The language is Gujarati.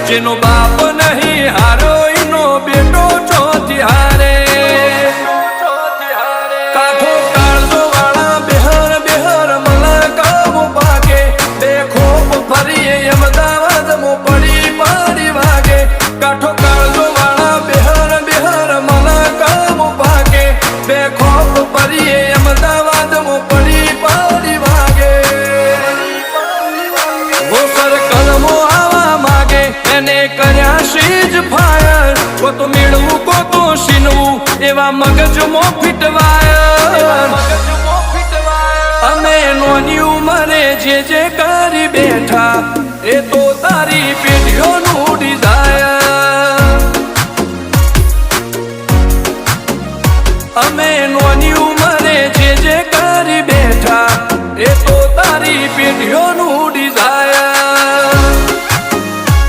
જેનો બાપ નહીં હારો એનો બેટો ચોથી હારે કાઠો કાળજો વાળા બેહર બેહર મલા કામ ભાગે દેખો ફરીએ અમદાવાદ મો પડી પડી વાગે કાઠો કાળજો વાળા બેહર બેહર મલા કામ ભાગે દેખો ફરીએ અમદાવાદ મો પડી પડી વાગે ગોસર કલમો આવા માગે એને કર્યા શીજ ફાયર કો તો મેળવું કો તો શીનવું એવા મગજમો ફીટવાય અમે નોની ઉંમરે જે કરી બેઠા એ તો તારી પેઢીઓનું